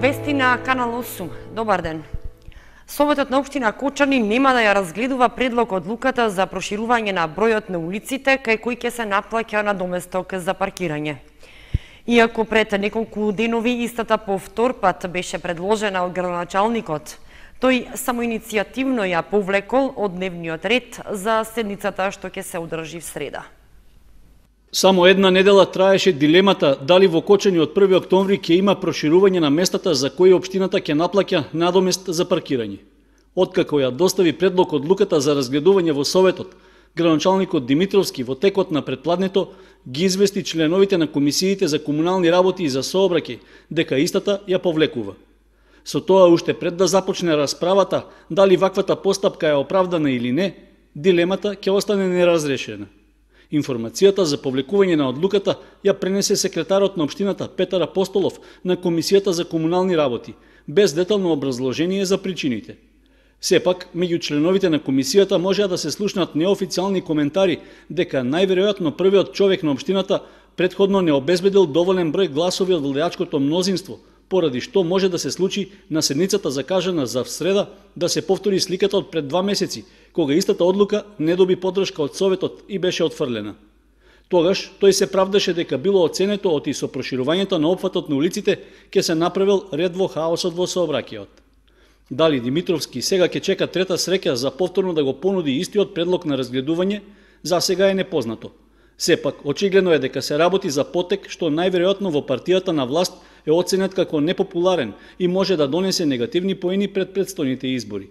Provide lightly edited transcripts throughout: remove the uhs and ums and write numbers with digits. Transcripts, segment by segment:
Вести на Канал 8. Добар ден. Советот на општина Кочани нема да ја разгледува предлог одлуката за проширување на бројот на улиците кај кои ќе се наплаќа надоместок за паркирање. Иако пред неколку денови истата повтор пат беше предложена од градоначалникот, тој самоиницијативно ја повлекол од дневниот ред за седницата што ќе се одржи в среда. Само една недела траеше дилемата дали во Кочани од 1 октомври ќе има проширување на местата за кои општината ќе наплаќа надомест за паркирање. Откако ја достави предлог одлуката за разгледување во Советот, градоначалникот Димитровски во текот на претпладнето ги извести членовите на комисиите за комунални работи и за сообраќај дека истата ја повлекува. Со тоа уште пред да започне расправата дали ваквата постапка е оправдана или не, дилемата ќе остане неразрешена. Информацијата за повлекување на одлуката ја пренесе секретарот на општината Петар Апостолов на Комисијата за комунални работи, без детално образложение за причините. Сепак, меѓу членовите на комисијата можеа да се слушнат неофицијални коментари дека најверојатно првиот човек на општината претходно не обезбедил доволен број гласови од владеачкото мнозинство, поради што може да се случи на седницата закажана за среда да се повтори сликата од пред 2 месеци, кога истата одлука не доби поддршка од Советот и беше отфрлена. Тогаш тој се правдаше дека било оценето оти со проширувањето на опфатот на улиците ќе се направил ред во хаосот во сообраќајот. Дали Димитровски сега ќе чека трета среќа за повторно да го понуди истиот предлог на разгледување, за сега е непознато. Сепак, очигледно е дека се работи за потек што најверојатно во партијата на власт е оценет како непопуларен и може да донесе негативни поени пред предстојните избори.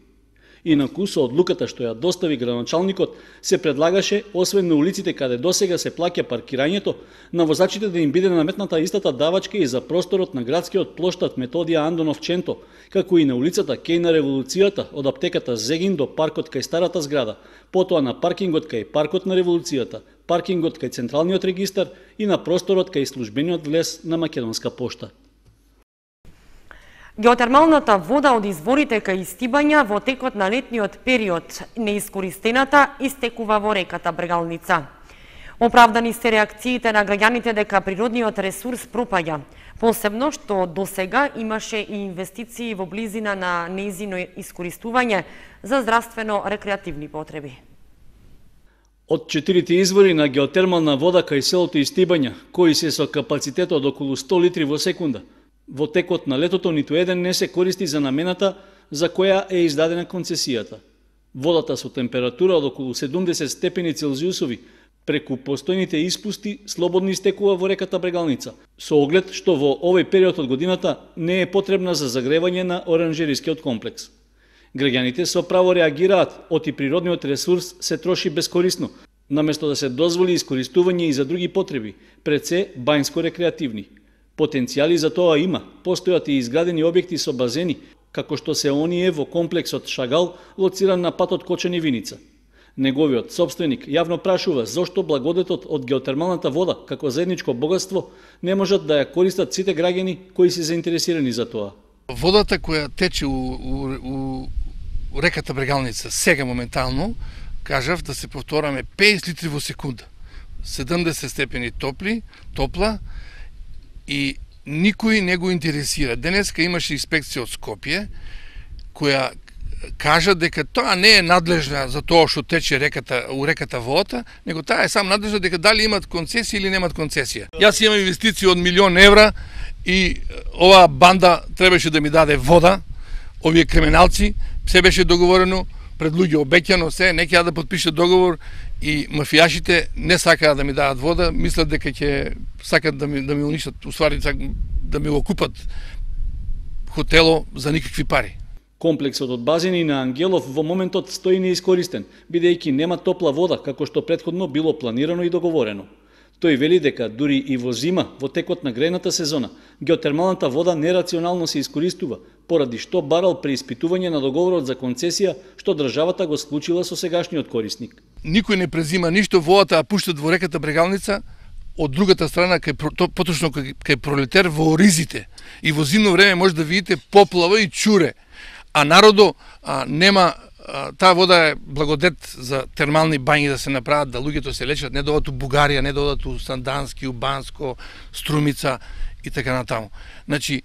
Инаку со одлуката што ја достави градоначалникот се предлагаше, освен на улиците каде досега се плаќа паркирањето, на возачите да им биде наметната истата давачка и за просторот на градскиот плоштад Методија Андонов Ченто, како и на улицата кај на Револуцијата од аптеката Зегин до паркот кај старата зграда, потоа на паркингот кај паркот на Револуцијата, паркингот кај Централниот регистар и на просторот кај службениот влез на Македонска пошта. Геотермалната вода од изворите кај Стибања во текот на летниот период неискористената истекува во реката Брегалница. Оправдани се реакциите на граѓаните дека природниот ресурс пропаѓа, посебно што досега имаше и инвестиции во близина на нејзино искористување за здравствено-рекреативни потреби. Од 4 извори на геотермална вода кај селото Истибања, кои се со капацитет од околу 100 литри во секунда, во текот на летото ниту еден не се користи за намената за која е издадена концесијата. Водата со температура од околу 70 степени Целзиусови преку постојните испусти слободно истекува во реката Брегалница, со оглед што во овој период од годината не е потребна за загревање на оранжерискиот комплекс. Граѓаните со право реагираат, оти природниот ресурс се троши бескорисно, наместо да се дозволи искористување и за други потреби, пред се бајнско-рекреативни. Потенцијали за тоа има, постојат и изградени објекти со базени, како што се оние во комплексот Шагал, лоциран на патот Кочани-Виница. Неговиот собственик јавно прашува зошто благодетот од геотермалната вода, како заедничко богатство, не можат да ја користат сите граѓани кои се заинтересирани за тоа. Водата која тече у реката Брегалница сега моментално, кажав да се повтораме 50 литри во секунда, 70 степени топла, и никој не го интересира. Денеска имаше инспекција од Скопје, која кажа дека тоа не е надлежна за тоа што тече у реката водата, него таа е сам надлежна дека дали имат концесија или немат концесија. Јас имам инвестиција од 1 милион евра и оваа банда требаше да ми даде вода, овие криминалци, се беше договорено, пред луѓе обеќано се, не ќе да подпишат договор и мафијашите не сакаат да ми дадат вода, мислат дека ќе сакат да ми уништат, уствари да ми го купат хотело за никакви пари. Комплексот од базени на Ангелов во моментот стои неискористен, бидејќи нема топла вода, како што претходно било планирано и договорено. Тој вели дека дури и во зима, во текот на грејната сезона, геотермалната вода нерационално се искористува, поради што барал преиспитување на договорот за концесија што државата го склучила со сегашниот корисник. Никој не презима ништо, водата ја пуштат во реката Брегалница, од другата страна, поточно кај Пролетер, во оризите. И во зимно време може да видите поплава и чуре. А народо нема, таа вода е благодет за термални бањи да се направат, да луѓето се лечат, не додат у Бугарија, не додат у Сандански, у Банско, Струмица и така натаму. Значи,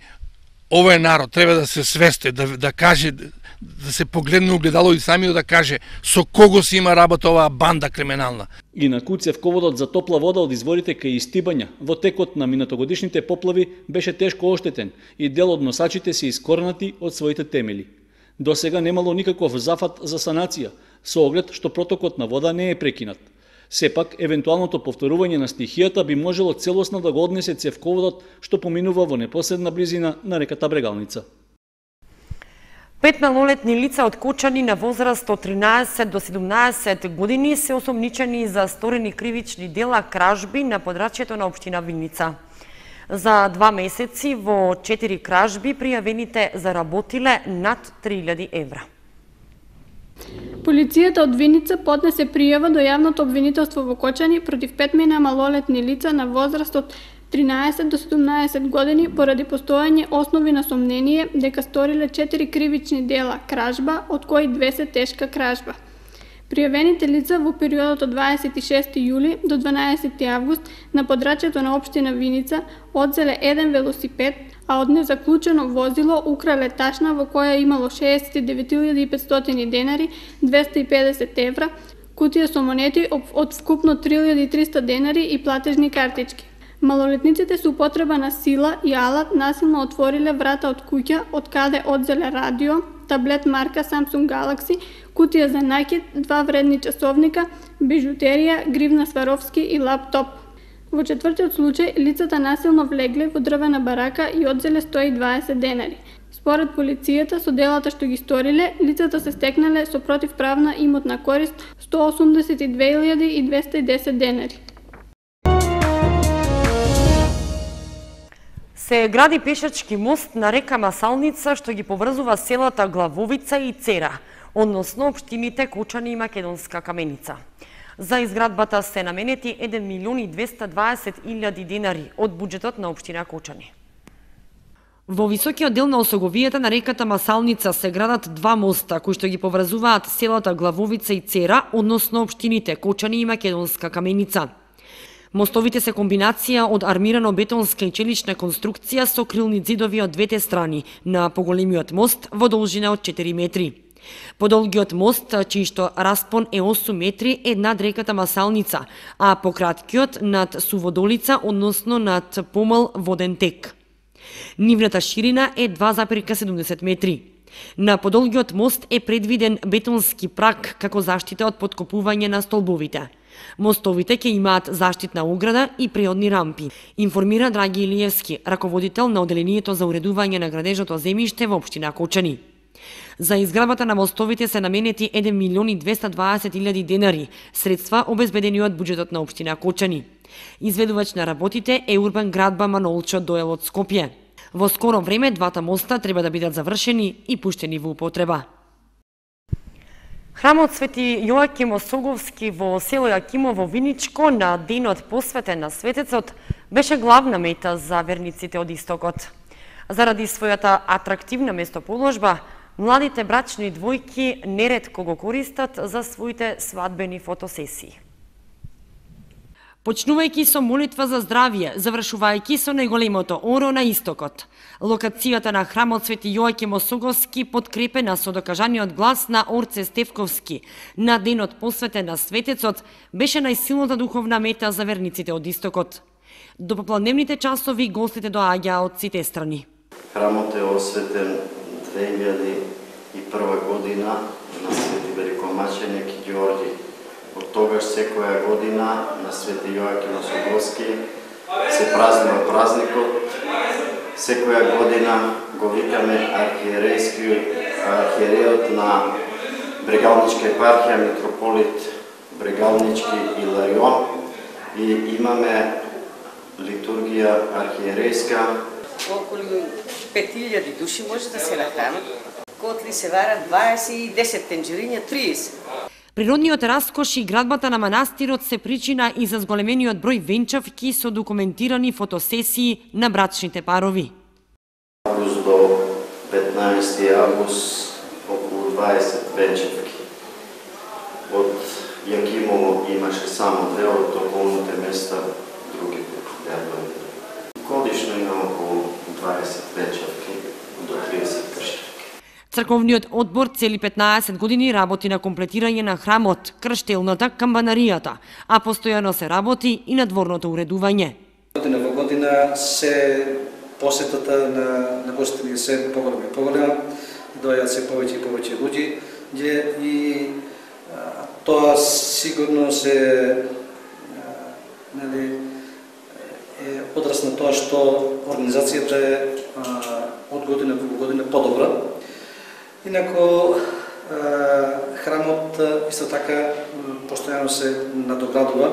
овој народ треба да се свесте, да каже, да се погледне огледало и самиот да каже со кого си има работа оваа банда криминална. И на Куцев-ководот за топла вода од изворите кај Истибања во текот на минатогодишните поплави беше тешко оштетен и дел од носачите се искорнати од своите темели. До сега немало никаков зафат за санација, со оглед што протокот на вода не е прекинат. Сепак, евентуалното повторување на стихијата би можело целосно да го однесе цевководот што поминува во непосредна близина на реката Брегалница. 5 малолетни лица од Кочани на возраст од 13 до 17 години се осомничени за сторени кривични дела кражби на подрачјето на општина Виница. За 2 месеци во 4 кражби пријавените заработиле над 3000 евра. Полицијата од Виница поднесе пријава до јавното обвинителство во Кочани против 5 малолетни лица на возраст од 13 до 17 години поради постојање основи на сомнение дека сториле 4 кривични дела кражба, од кои 2 се тешка кражба. Пријавените лица во периодот од 26 јули до 12 август на подрачјето на општина Виница одзеле еден велосипед, а од незаклучено возило украле ташна во која имало 69.500 денари, 250 евра, кутија со монети од вкупно 3.300 денари и платежни картички. Малолетниците со употреба на сила и алат насилно отвориле врата од куќа, од каде одзеле радио, таблет марка Samsung Galaxy, кутија за накид, 2 вредни часовника, бижутерија, гривна Сваровски и лаптоп. Во четвртиот случај, лицата насилно влегле во дрвена барака и одзеле 120 денари. Според полицијата, со делата што ги сториле, лицата се стекнале со противправна имотна корист 182.210 денари. Се гради пешачки мост на река Масалница што ги поврзува селата Главовица и Цера, односно општините Кочани и Македонска Каменица. За изградбата се наменети 1.220.000 денари од буџетот на општина Кочани. Во високиот дел на осоговијата на реката Масалница се градат 2 моста кои што ги поврзуваат селата Главовица и Цера, односно општините Кочани и Македонска Каменица. Мостовите се комбинација од армирано-бетонска и челична конструкција со крилни ѕидови од двете страни на поголемиот мост во должина од 4 метри. Подолгиот мост, чиј што распон е 8 метри, е над реката Масалница, а пократкиот над Суводолица, односно над помал воден тек. Нивната ширина е 2,70 метри. На подолгиот мост е предвиден бетонски прак како заштита од подкопување на столбовите. Мостовите ќе имаат заштитна ограда и преодни рампи, информира Драги Илиевски, раководител на Оделението за уредување на градежното земјиште во општина Кочани. За изградбата на мостовите се наменети 1.220.000 денари, средства обезбедени од буџетот на општина Кочани. Изведувач на работите е Урбан Градба Манолчо Доел од Скопје. Во скоро време двата моста треба да бидат завршени и пуштени во употреба. Храмот Свети Јоаким Осоговски во село Јакимово Виничко на денот посветен на светецот беше главна мета за верниците од Истокот. Заради својата атрактивна местоположба, младите брачни двојки неретко го користат за своите свадбени фотосесии. Почнувајќи со молитва за здравје, завршувајќи со најголемото оро на Истокот. Локацијата на храмот Свети Јоаким Осоговски, подкрепена со докажаниот глас на Орце Стефковски на денот посветен на светецот, беше најсилната духовна мета за верниците од Истокот. До попладневните часови гостите доаѓаа од сите страни. Храмот е осветен 2001 година на Свети Великомаченик Ѓорѓи. Од тогаш секоја година на Свети Јоаким Осоговски се празнува празникот. Секоја година го викаме архиерејот на Брегалничка епархија, митрополит Брегалнички Иларион, и имаме литургија архиерејска. Околу 5000 души може да се нахранат. Котли се варат 20 и 10 тенџериња 30. Природниот раскош и градбата на манастирот се причина и за зголемениот број венчавки со документирани фотосесии на брачните парови. Август до 15 август околу 20 венчавки. Од Јакимово имаше само 2, од околните места другите беа. Годишно има околу 20 вечерки до 30 крштевки. Црковниот одбор цели 15 години работи на комплетирање на храмот, крштелната, камбанаријата, а постојано се работи и на дворното уредување. Година во година се посетата на гостите се поголема и поголема, доаѓаат се повеќе и повеќе луѓе и тоа сигурно се е одраз на тоа што организацијата е од година во година подобра. Инако храмот исто така постојано се надоградува.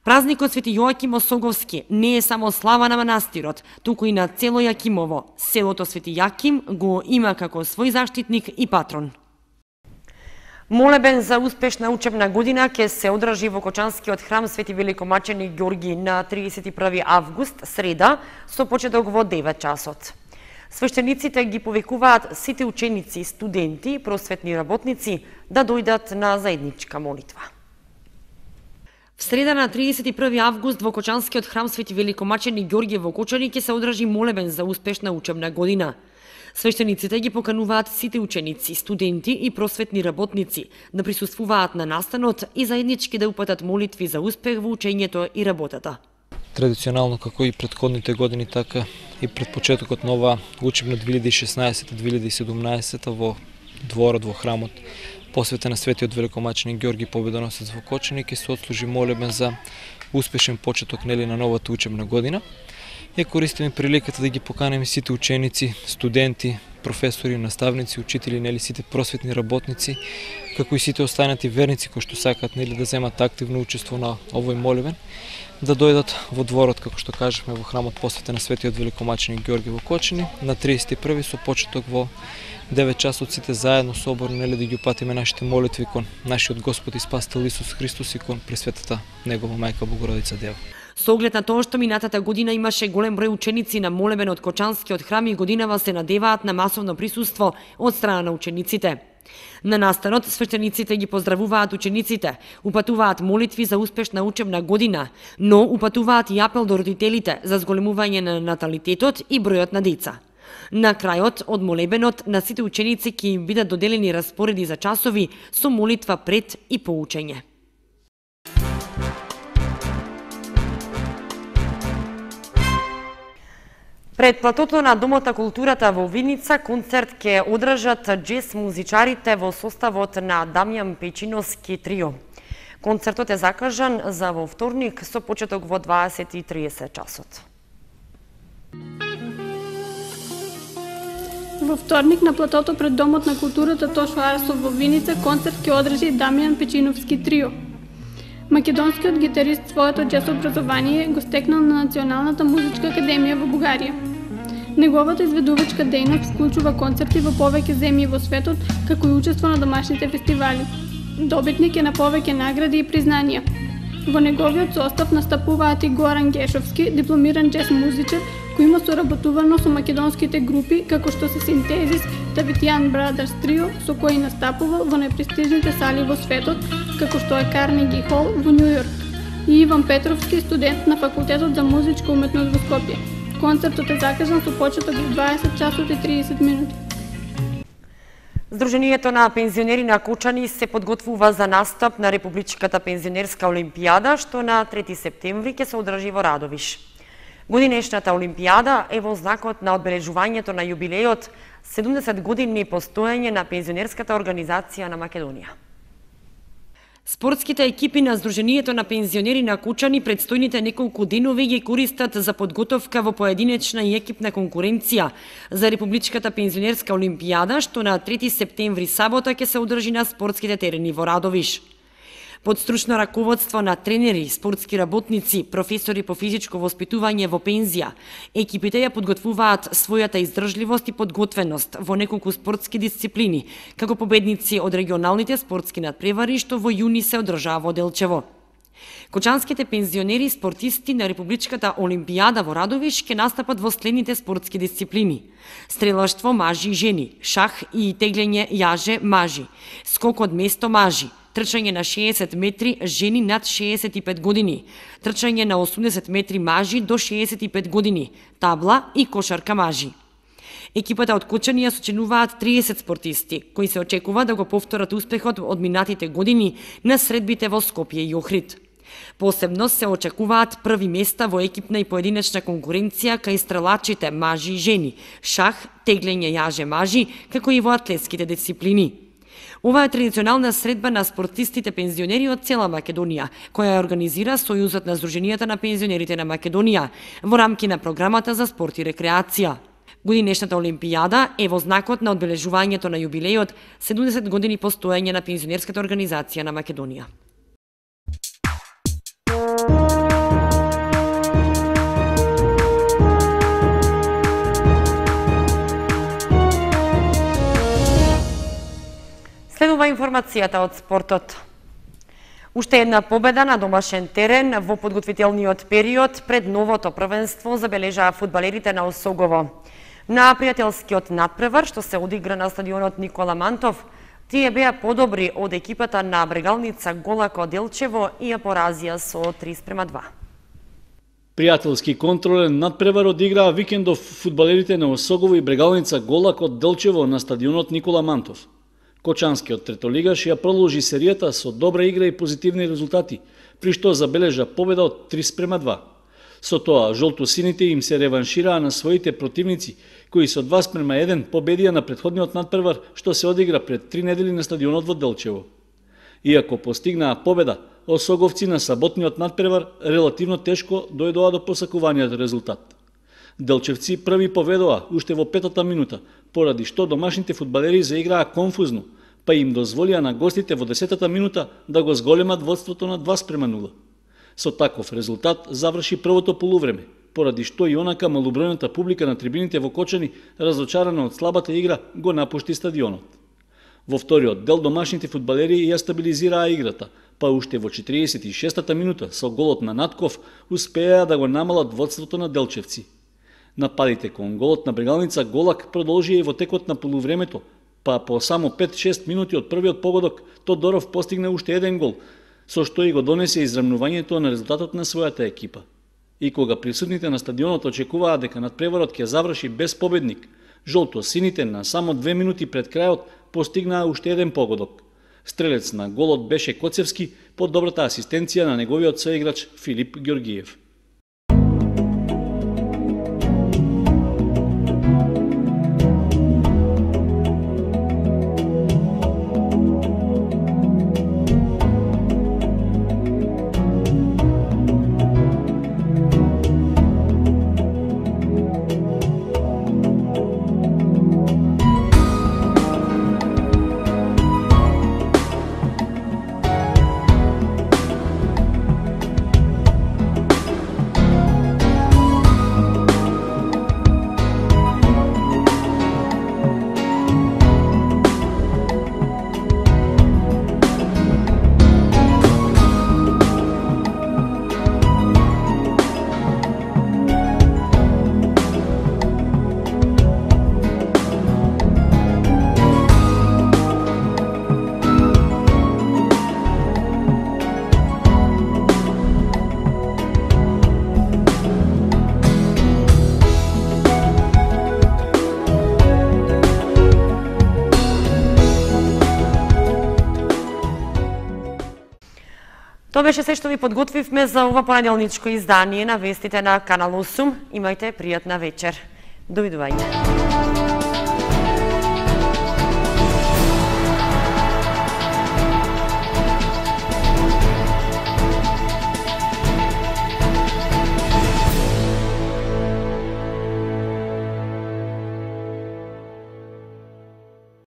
Празникот Свети Јоаким Осоговски не е само слава на манастирот, туку и на цело Јакимово. Селото Свети Јаким го има како свој заштитник и патрон. Молебен за успешна учебна година ќе се одржи во Кочанскиот храм Свети Великомаченик Ѓорги на 31 август, среда, со почеток во 9 часот. Свештениците ги повикуваат сите ученици, студенти и просветни работници да дојдат на заедничка молитва. В среда на 31 август во Кочанскиот храм Свети Великомаченик Ѓорги во Кочани ќе се одржи молебен за успешна учебна година. Свештениците ги покануваат сите ученици, студенти и просветни работници да присуствуваат на настанот и заеднички да упатат молитви за успех во учењето и работата. Традиционално, како и предходните години, така и пред почетокот на ова учебна 2016-2017 во дворот во храмот посветен на Светиот Великомаченик Ѓорги Победоносец во Кочани ќе се отслужи молебен за успешен почеток на новата учебна година. Ја користиме приликата да ги поканеме сите ученици, студенти, професори, наставници, учители, сите просветни работници, како и сите останати верници кои што сакаат да земат активно учество на овој молебен, да дојдат во дворот, како што кажавме, во храмот посветен на Светиот Великомаченик Ѓорги во Кочани на 31 со почеток во 9 часот сите заедно соборно да ги упатиме нашите молитви кон нашиот Господ и Спасител Исус Христос и кон Пресветата Негова мајка Богородица Дева. Со оглед на тоа што минатата година имаше голем број ученици на молебен од Кочанскиот храм и годинава се надеваат на масовно присуство од страна на учениците. На настанот свештениците ги поздравуваат учениците, упатуваат молитви за успешна учебна година, но упатуваат и апел до родителите за зголемување на наталитетот и бројот на деца. На крајот од молебенот на сите ученици ќе им бидат доделени распореди за часови со молитва пред и по учење. Пред платото на Домот на културата во Виница концерт ќе одржат джез музичарите во составот на Дамјан Печиновски трио. Концертот е закажан за во вторник со почеток во 20:30 часот. Во вторник на платото пред Домот на културата Тошо Арсов во Виница концерт ќе одржи Дамјан Печиновски трио. Македонскиот гитарист своето џез образование го стекнал на Националната музичка академија во Бугарија. Неговата изведувачка дејност вклучува концерти во повеќе земји во светот, како и учество на домашните фестивали. Добитник е на повеќе награди и признанија. Во неговиот состав настапуваат и Горан Гешовски, дипломиран џез музичар, кој има соработувано со македонските групи, како што се Синтезис, Давитјан Брадърс трио, со кој настапувал во најпрестижните сали во светот, како што е Карнеги Хол во Њу Јорк, и Иван Петровски, студент на Факултетот за музичка уметност во Скопје. Концертот е закажан со почеток во 20 часот и 30 минути. Сдруженијето на пензионери на Кочани се подготвува за настап на Републичката пензионерска олимпијада, што на 3 септември ќе се одржи во Радовиш. Годинешната олимпијада е во знакот на одбележувањето на јубилејот 70 години постоење на пензионерската организација на Македонија. Спортските екипи на Сдруженијето на пензионери на Кочани предстојните неколку денови ги користат за подготовка во поединечна и екипна конкуренција за Републичката пензионерска олимпијада, што на 3 септември сабота ќе се одржи на спортските терени во Радовиш. Под стручно раководство на тренери, спортски работници, професори по физичко воспитување во пензија, екипите ја подготвуваат својата издржливост и подготвеност во неколку спортски дисциплини, како победници од регионалните спортски надпревари што во јуни се одржаа во Делчево. Кочанските пензионери спортисти на Републичката олимпијада во Радовиш ќе настапат во следните спортски дисциплини: стрелаштво мажи и жени, шах и теглење јаже мажи, скок од место мажи, трчање на 60 метри жени над 65 години, трчање на 80 метри мажи до 65 години, табла и кошарка мажи. Екипата од Кочани ја сочинуваат 30 спортисти, кои се очекува да го повторат успехот од минатите години на средбите во Скопје и Охрид. Посебно се очекуваат први места во екипна и поединечна конкуренција кај стрелачите мажи и жени, шах, теглење јаже мажи, како и во атлетските дисциплини. Ова е традиционална средба на спортистите пензионери од цела Македонија, која ја организира Сојузот на Сдруженијата на пензионерите на Македонија во рамки на програмата за спорт и рекреација. Годинешната Олимпијада е во знакот на одбележувањето на јубилејот 70 години постоење на пензионерската организација на Македонија. Следува информацијата од спортот. Уште една победа на домашен терен во подготвителниот период пред новото првенство забележаа фудбалерите на Осогово. На пријателскиот надпревар што се одигра на стадионот Никола Мантов, тие беа подобри од екипата на Брегалница Голако Делчево и ја поразија со 3:2. Пријателски контролен надпревар одиграа викендов фудбалерите на Осогово и Брегалница Голако Делчево на стадионот Никола Мантов. Кочанскиот третолигаш ја продолжи серијата со добра игра и позитивни резултати, при што забележа победа од 3:2. Со тоа, жолто-сините им се реваншираа на своите противници, кои со 2:1 победија на претходниот надпревар што се одигра пред 3 недели на стадионот во Делчево. Иако постигнаа победа, осоговци на саботниот надпревар релативно тешко дојдоа до посакуваниот резултат. Делчевци први поведоа уште во 5-та минута, поради што домашните фудбалери заиграа конфузно, па им дозволија на гостите во 10-та минута да го зголемат водството на 2:0. Со таков резултат заврши првото полувреме, поради што и онака малобројната публика на трибините во Кочани, разочарана од слабата игра, го напушти стадионот. Во вториот дел домашните фудбалери ја стабилизираа играта, па уште во 46-та минута со голот на Натков успеа да го намалат водството на делчевци. Нападите кон голот на Брегалница Голак продолжија и во текот на полувремето, па по само 5-6 минути од првиот погодок Тодоров постигна уште еден гол, со што и го донесе израмнувањето на резултатот на својата екипа. И кога присутните на стадионот очекуваа дека надпреварот ќе заврши без победник, жолто-сините на само 2 минути пред крајот постигнаа уште еден погодок. Стрелец на голот беше Коцевски по добрата асистенција на неговиот соиграч Филип Ѓоргиев. Тоа беше се што ви подготвивме за ова понеделничко издание на вестите на Канал 8. Имајте пријатна вечер. Довидување.